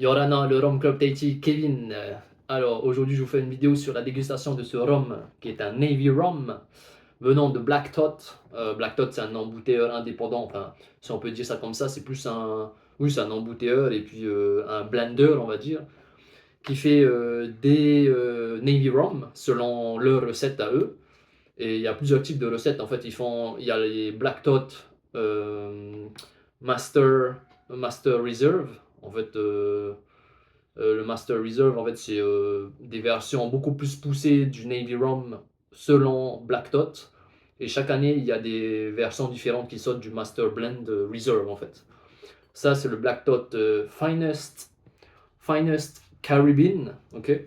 Yorana, le Rhum Club Tahiti, Kevin. Alors aujourd'hui je vous fais une vidéo sur la dégustation de ce rhum qui est un Navy Rum venant de Black Tot. Black Tot c'est un embouteilleur indépendant, enfin si on peut dire ça comme ça, c'est plus un, oui c'est un embouteilleur et puis un blender on va dire, qui fait des Navy Rum selon leur recette à eux. Et il y a plusieurs types de recettes en fait, il y a les Black Tot euh, Master, Master Reserve en fait. Le Master Reserve, en fait, c'est des versions beaucoup plus poussées du Navy Rum selon Black Tot. Et chaque année, il y a des versions différentes qui sortent du Master Blend Reserve, en fait. Ça, c'est le Black Tot Finest Caribbean, ok,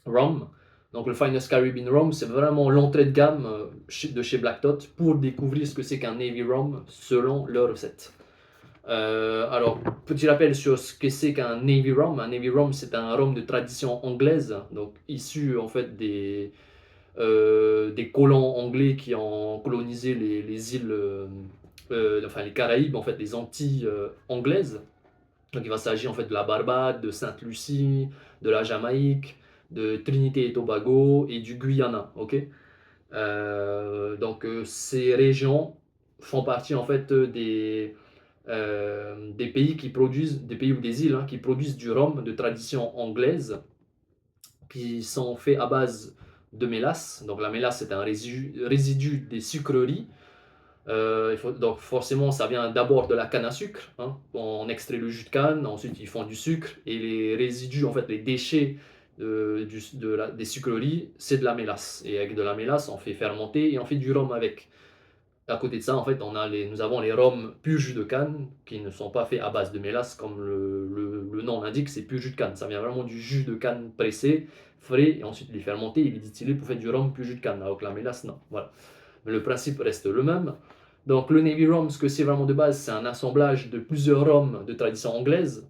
Rum. Donc le Finest Caribbean Rum, c'est vraiment l'entrée de gamme de chez Black Tot pour découvrir ce que c'est qu'un Navy Rum selon leur recette. Alors, petit rappel sur ce que c'est qu'un Navy Rum. Un Navy Rum, c'est un rhum de tradition anglaise, donc issu en fait des colons anglais qui ont colonisé les îles, enfin les Caraïbes, en fait les Antilles anglaises. Donc il va s'agir en fait de la Barbade, de Sainte-Lucie, de la Jamaïque, de Trinité et Tobago et du Guyana. Ok. Ces régions font partie en fait des pays qui produisent, des pays ou des îles qui produisent du rhum de tradition anglaise, qui sont faits à base de mélasse. Donc la mélasse c'est un résidu des sucreries. Donc forcément ça vient d'abord de la canne à sucre. On extrait le jus de canne, ensuite ils font du sucre et les résidus, en fait les déchets des sucreries, c'est de la mélasse. Et avec de la mélasse on fait fermenter et on fait du rhum avec. À côté de ça, en fait, nous avons les rhums pur jus de canne qui ne sont pas faits à base de mélasse, comme le nom l'indique, c'est pur jus de canne. Ça vient vraiment du jus de canne pressé, frais, et ensuite il est fermenté, il est distillé pour faire du rhum pur jus de canne, alors que la mélasse, non. Voilà. Mais le principe reste le même. Donc le Navy Rum, ce que c'est vraiment de base, c'est un assemblage de plusieurs rhums de tradition anglaise.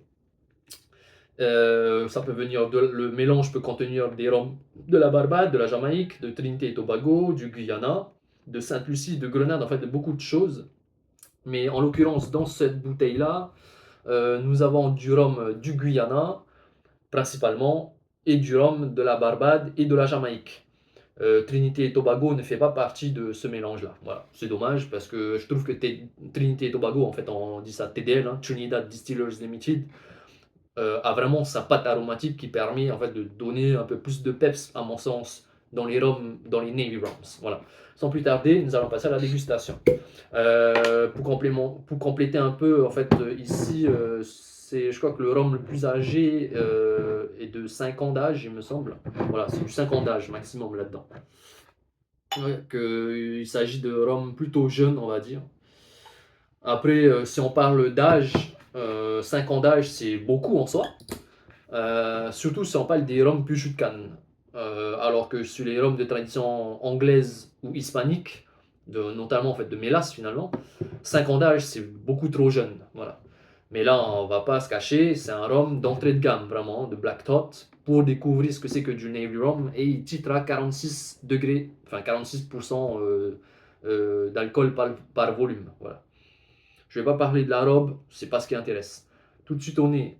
Ça peut venir le mélange peut contenir des rhums de la Barbade, de la Jamaïque, de Trinité et Tobago, du Guyana, de Sainte-Lucie, de Grenade, en fait de beaucoup de choses. Mais en l'occurrence, dans cette bouteille-là, nous avons du rhum du Guyana, principalement, et du rhum de la Barbade et de la Jamaïque. Trinité et Tobago ne fait pas partie de ce mélange-là. Voilà, c'est dommage parce que je trouve que Trinité et Tobago, en fait, on dit ça TDL, Trinidad Distillers Limited, a vraiment sa pâte aromatique qui permet en fait de donner un peu plus de peps, à mon sens, dans les rhums, dans les Navy Rums. Voilà. Sans plus tarder, nous allons passer à la dégustation. Pour compléter un peu, en fait, ici, je crois que le rhum le plus âgé est de 5 ans d'âge, il me semble. Voilà, c'est du 5 ans d'âge maximum là-dedans. Ouais, il s'agit de rhum plutôt jeune, on va dire. Après, si on parle d'âge, 5 ans d'âge, c'est beaucoup en soi. Surtout si on parle des rhums plus jus de canne. Alors que sur les rhums de tradition anglaise ou hispanique, notamment en fait de mélasse finalement, 5 ans d'âge c'est beaucoup trop jeune. Voilà. Mais là on va pas se cacher, c'est un rhum d'entrée de gamme vraiment, de Black Tot, pour découvrir ce que c'est que du Navy Rum, et il titre à 46 degrés, enfin 46% d'alcool par volume. Voilà. Je vais pas parler de la robe, c'est pas ce qui intéresse. Tout de suite au nez,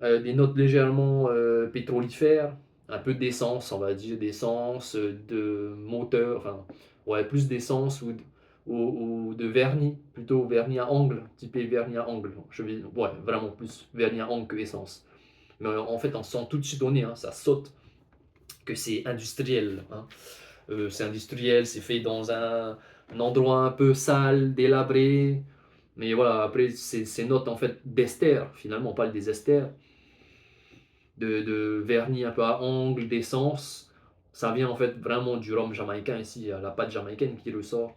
des notes légèrement pétrolifères, un peu d'essence, on va dire, d'essence, de moteur, enfin, ouais, plus d'essence ou de vernis, plutôt vernis à angle, typé vernis à angle. Ouais, vraiment plus vernis à angle que essence. Mais en fait, on sent tout de suite au nez, ça saute, que c'est industriel. C'est industriel, c'est fait dans un endroit un peu sale, délabré. Mais voilà, après, ces notes en fait d'ester, finalement, on parle des esters de vernis un peu à angle, d'essence. Ça vient en fait vraiment du rhum jamaïcain ici, la pâte jamaïcaine qui ressort.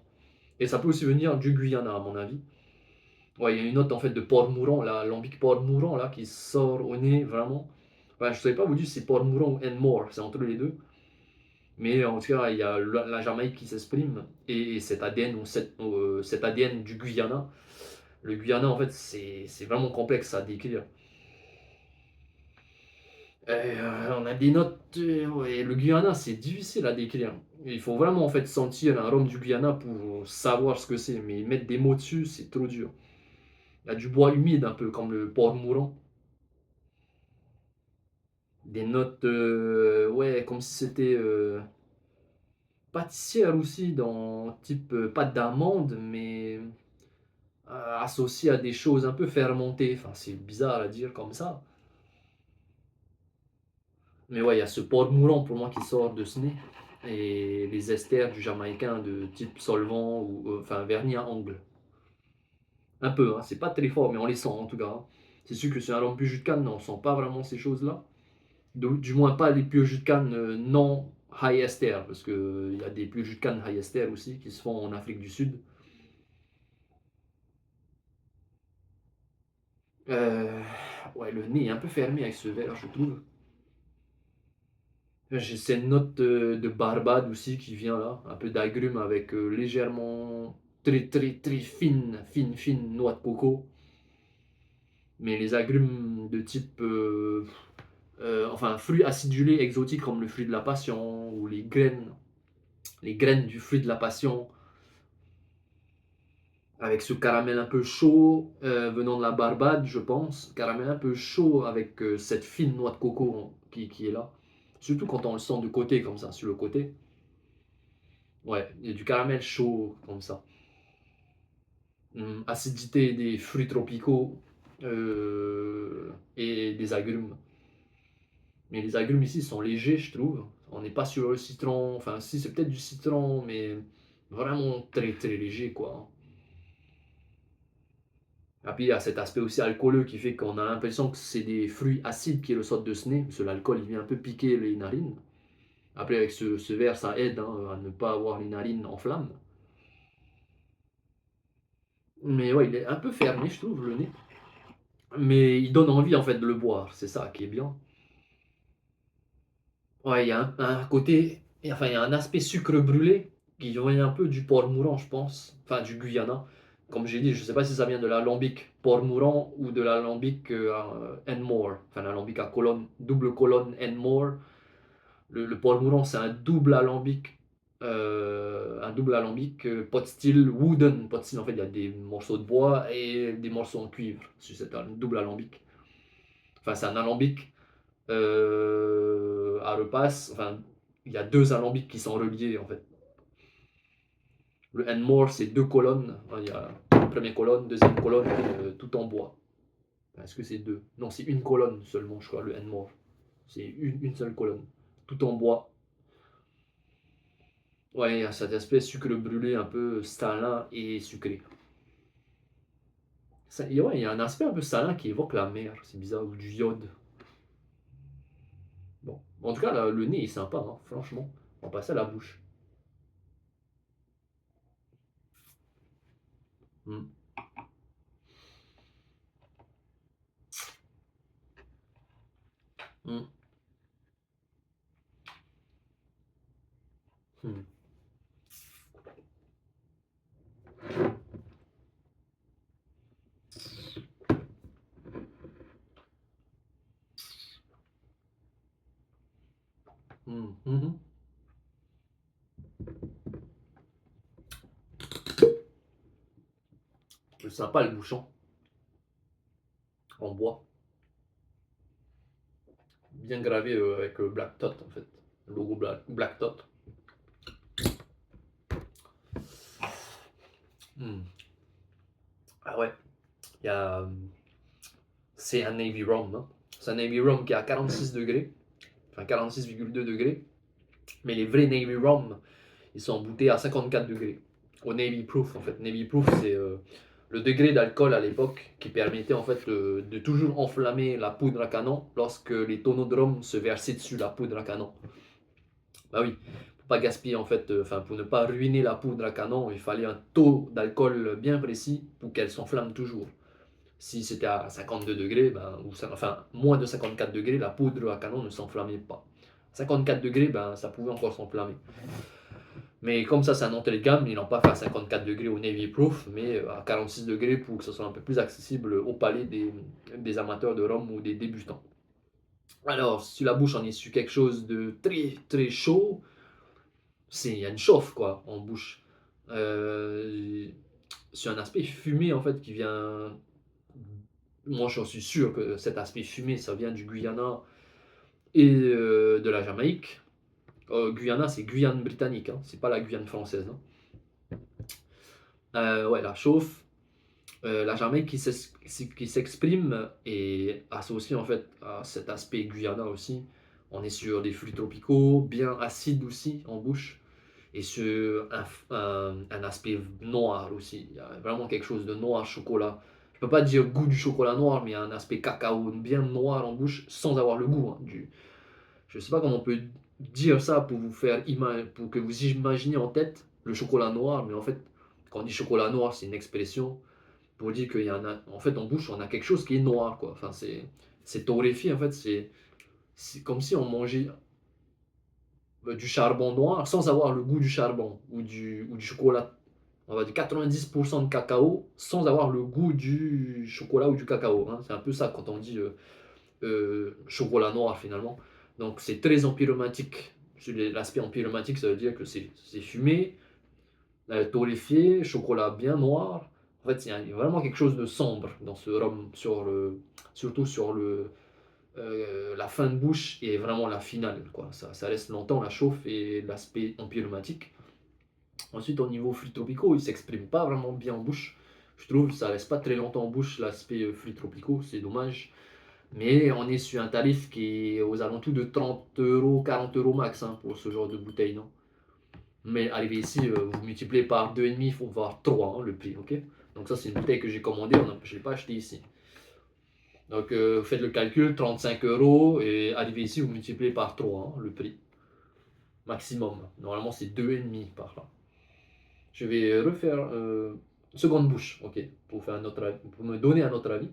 Et ça peut aussi venir du Guyana à mon avis. Ouais, il y a une note en fait de porc mourant, l'alambic porc mourant là, qui sort au nez vraiment. Ouais, je ne saurais pas vous dire si c'est porc mourant ou Enmore, c'est entre les deux. Mais en tout cas, il y a la Jamaïque qui s'exprime et cet ADN, cet ADN du Guyana. Le Guyana, en fait, c'est vraiment complexe à décrire. On a des notes. Ouais, le Guyana, c'est difficile à décrire. Il faut vraiment en fait sentir un rhum du Guyana pour savoir ce que c'est. Mais mettre des mots dessus, c'est trop dur. Il y a du bois humide, un peu comme le port mourant. Des notes, ouais, comme si c'était pâtissière aussi, dans type pâte d'amande, mais associé à des choses un peu fermentées. Enfin, c'est bizarre à dire comme ça. Mais ouais, il y a ce porc mourant pour moi qui sort de ce nez. Et les esters du jamaïcain de type solvant ou enfin vernis à ongles. Un peu, hein, c'est pas très fort, mais on les sent en tout cas, hein. C'est sûr que c'est un rhum plus jus de canne, on sent pas vraiment ces choses-là. Du moins pas les plus jus de canne non high ester, parce qu'il y a des plus jus de canne high ester aussi qui se font en Afrique du Sud. Euh, ouais, le nez est un peu fermé avec ce verre, je trouve. J'ai cette note de Barbade aussi qui vient là, un peu d'agrumes avec légèrement très fine noix de coco. Mais les agrumes de type enfin fruits acidulés exotiques comme le fruit de la passion ou les graines du fruit de la passion avec ce caramel un peu chaud venant de la Barbade, je pense. Caramel un peu chaud avec cette fine noix de coco qui est là. Surtout quand on le sent de côté comme ça, sur le côté. Ouais, il y a du caramel chaud comme ça. Acidité des fruits tropicaux et des agrumes. Mais les agrumes ici sont légers, je trouve. On n'est pas sur le citron. Enfin, si, c'est peut-être du citron, mais vraiment très léger, quoi. Et puis, il y a cet aspect aussi alcooleux qui fait qu'on a l'impression que c'est des fruits acides qui ressortent de ce nez, parce que l'alcool, il vient un peu piquer les narines. Après, avec ce verre, ça aide hein, à ne pas avoir les narines en flammes. Mais ouais, il est un peu fermé, je trouve, le nez. Mais il donne envie, en fait, de le boire. C'est ça qui est bien. Ouais, il y a un côté, enfin, il y a un aspect sucre brûlé qui vient un peu du porc mourant, je pense, enfin du Guyana. Comme j'ai dit, je ne sais pas si ça vient de l'alambic porc mourant ou de l'alambic Enmore, enfin l'alambic à colonne, double colonne Enmore. Le porc mourant, c'est un double alambic pot style wooden. Pot style, en fait, il y a des morceaux de bois et des morceaux en cuivre sur cet double alambic. Enfin, c'est un alambic à repasse. Enfin, il y a deux alambics qui sont reliés en fait. Le Enmore, c'est deux colonnes. Il y a une première colonne, deuxième colonne, tout en bois. Est-ce que c'est deux? Non, c'est une colonne seulement, je crois, le Enmore. C'est une seule colonne, tout en bois. Ouais, il y a cet aspect sucre brûlé un peu salin et sucré. Et ouais, il y a un aspect un peu salin qui évoque la mer, c'est bizarre, ou du iode. Bon, en tout cas, le nez est sympa, hein, franchement. On va passer à la bouche. Hmm. Hmm. Hmm. Hmm. Mhm. C'est sympa le bouchon en bois, bien gravé avec Black Tot en fait, le logo Black Tot. Hmm. Ah ouais, il y a, c'est un Navy Rum, hein. C'est un Navy Rum qui est à 46 degrés, enfin 46,2 degrés, mais les vrais Navy Rum, ils sont boutés à 54 degrés, au Navy Proof en fait. Navy Proof, c'est le degré d'alcool à l'époque qui permettait en fait de toujours enflammer la poudre à canon lorsque les tonneaux de rhum se versaient dessus la poudre à canon. Bah oui, pour pas gaspiller en fait, enfin pour ne pas ruiner la poudre à canon, il fallait un taux d'alcool bien précis pour qu'elle s'enflamme toujours. Si c'était à 52 degrés, ben, enfin moins de 54 degrés, la poudre à canon ne s'enflammait pas. 54 degrés, ben, ça pouvait encore s'enflammer. Mais comme ça, c'est un entrée de gamme, ils n'ont pas fait à 54 degrés au Navy Proof, mais à 46 degrés pour que ce soit un peu plus accessible au palais des amateurs de rhum ou des débutants. Alors, si la bouche en est su quelque chose de très chaud, il y a une chauffe quoi en bouche. Euh, c'est un aspect fumé en fait qui vient. Moi, j'en suis sûr que cet aspect fumé, ça vient du Guyana et de la Jamaïque. Guyana, c'est Guyane britannique, hein, c'est pas la Guyane française. Hein. Ouais, la chauffe, la Jamaïque qui s'exprime et associé en fait à cet aspect Guyana aussi. On est sur des fruits tropicaux, bien acides aussi en bouche, et sur un aspect noir aussi. Il y a vraiment quelque chose de noir chocolat. Je peux pas dire goût du chocolat noir, mais il y a un aspect cacao bien noir en bouche sans avoir le goût. Hein, je sais pas comment on peut dire ça pour vous faire pour que vous imaginez en tête le chocolat noir, mais en fait, quand on dit chocolat noir, c'est une expression pour dire qu'il y en a, en fait, en bouche, on a quelque chose qui est noir, quoi. Enfin, c'est torréfié, en fait, c'est comme si on mangeait du charbon noir sans avoir le goût du charbon ou du chocolat. On va dire 90% de cacao sans avoir le goût du chocolat ou du cacao. Hein. C'est un peu ça quand on dit chocolat noir finalement. Donc c'est très empyromatique. L'aspect empyromatique, ça veut dire que c'est fumé, torréfié, chocolat bien noir. En fait, il y a vraiment quelque chose de sombre dans ce rhum, surtout sur la fin de bouche et vraiment la finale. Quoi. Ça reste longtemps la chauffe et l'aspect empyromatique. Ensuite, au niveau fruits tropicaux, il ne s'exprime pas vraiment bien en bouche. Je trouve que ça reste pas très longtemps en bouche l'aspect fruits tropicaux, c'est dommage. Mais on est sur un tarif qui est aux alentours de 30 euros, 40 euros max hein, pour ce genre de bouteille. Non. Mais arrivé ici, vous multipliez par 2,5, il faut voir 3 hein, le prix. Ok. Donc ça, c'est une bouteille que j'ai commandée, je ne l'ai pas achetée ici. Donc vous faites le calcul, 35 euros, et arrivé ici, vous multipliez par 3 hein, le prix. Maximum. Normalement, c'est 2,5 par là. Je vais refaire une seconde bouche, ok, pour faire un autre avis, pour me donner un autre avis.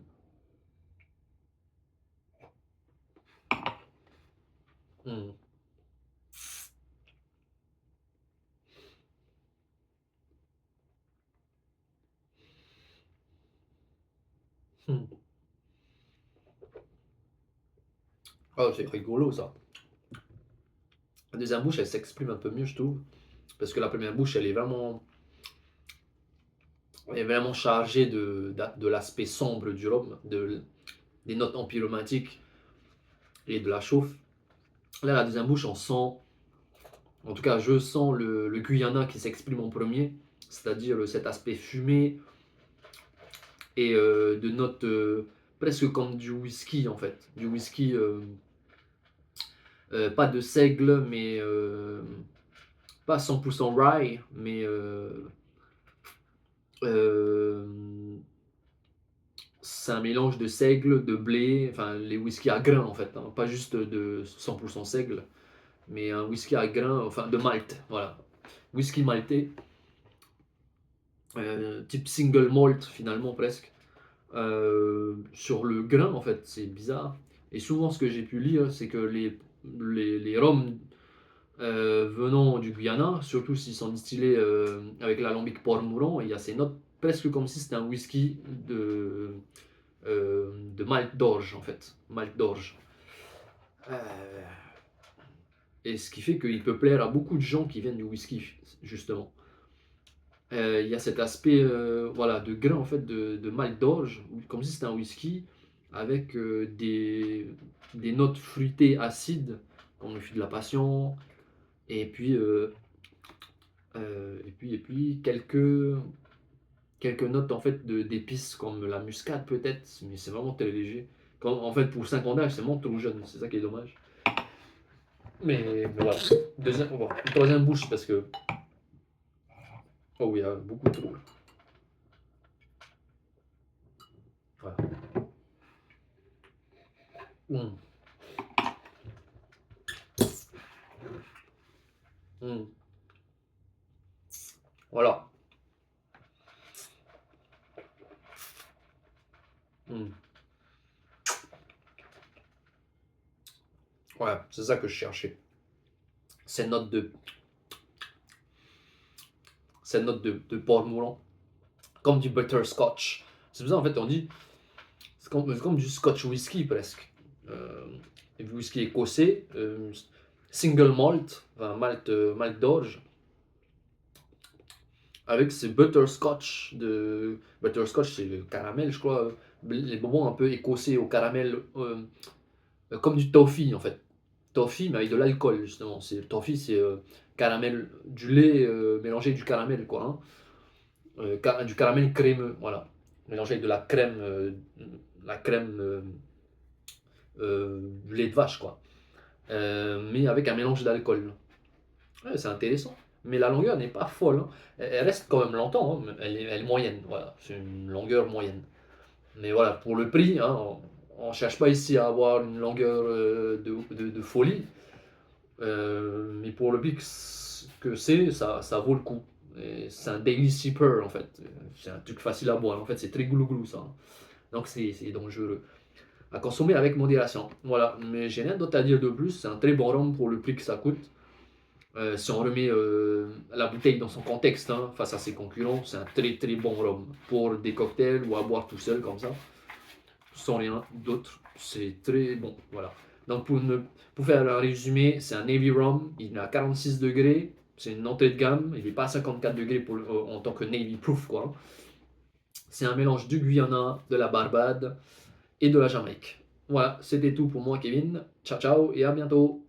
Hmm. Hmm. Oh, c'est rigolo ça. La deuxième bouche, elle s'exprime un peu mieux, je trouve, parce que la première bouche, elle est vraiment chargée de l'aspect sombre du rhum, des notes empyromatiques et de la chauffe. Là, la deuxième bouche, on sent, en tout cas, je sens le Guyana qui s'exprime en premier, c'est-à-dire cet aspect fumé et de notes presque comme du whisky en fait. Du whisky, pas de seigle, mais pas 100% rye, mais euh, c'est un mélange de seigle, de blé, enfin les whisky à grains en fait, hein, pas juste de 100% seigle, mais un whisky à grains, enfin de malt, voilà. Whisky maltais, type single malt finalement presque, sur le grain en fait, c'est bizarre. Et souvent ce que j'ai pu lire, c'est que les rhums venant du Guyana, surtout s'ils sont distillés avec l'alambic Port-Mouron, il y a ces notes presque comme si c'était un whisky de malt d'orge en fait, malt d'orge. Euh, et ce qui fait qu'il peut plaire à beaucoup de gens qui viennent du whisky justement. Il y a cet aspect voilà, de grain en fait de malt d'orge, comme si c'était un whisky avec des notes fruitées acides, comme le fruit de la passion, et puis quelques notes en fait d'épices comme la muscade peut-être, mais c'est vraiment très léger. En fait pour 5 ans d'âge, c'est vraiment trop jeune, c'est ça qui est dommage. Mais voilà. On va voir. Une troisième bouche parce que. Oh oui, il y a beaucoup trop. Voilà. Mm. Mm. Voilà. Mm. Ouais, c'est ça que je cherchais. Cette note de, de porc moulant, comme du butterscotch. C'est pour ça en fait on dit, c'est comme du scotch whisky presque. Euh, Whisky écossais, single malt, enfin malt d'orge, avec ce butterscotch de butterscotch c'est le caramel je crois, les bonbons un peu écossais au caramel comme du toffee en fait. toffee, mais avec de l'alcool, justement. Toffee, c'est caramel, du lait mélangé avec du caramel, quoi. Hein. Du caramel crémeux, voilà. Mélangé avec de la crème du lait de vache, quoi. Mais avec un mélange d'alcool. Ouais, c'est intéressant. Mais la longueur n'est pas folle. Hein. Elle reste quand même longtemps. Hein. Elle est moyenne. Voilà. C'est une longueur moyenne. Mais voilà, pour le prix, hein, on ne cherche pas ici à avoir une longueur de folie. Mais pour le prix que c'est, ça vaut le coup. C'est un daily sipper en fait. C'est un truc facile à boire. En fait, c'est très glouglou ça. Donc c'est dangereux. À consommer avec modération. Voilà, mais j'ai rien d'autre à dire de plus. C'est un très bon rhum pour le prix que ça coûte. Si on remet la bouteille dans son contexte, hein, face à ses concurrents, c'est un très très bon rhum. Pour des cocktails ou à boire tout seul comme ça, sans rien d'autre, c'est très bon. Voilà. Donc pour faire un résumé, c'est un Navy Rum, il est à 46 degrés, c'est une entrée de gamme, il n'est pas à 54 degrés en tant que Navy Proof, quoi. C'est un mélange du Guyana, de la Barbade et de la Jamaïque. Voilà, c'était tout pour moi, Kevin. Ciao, ciao et à bientôt.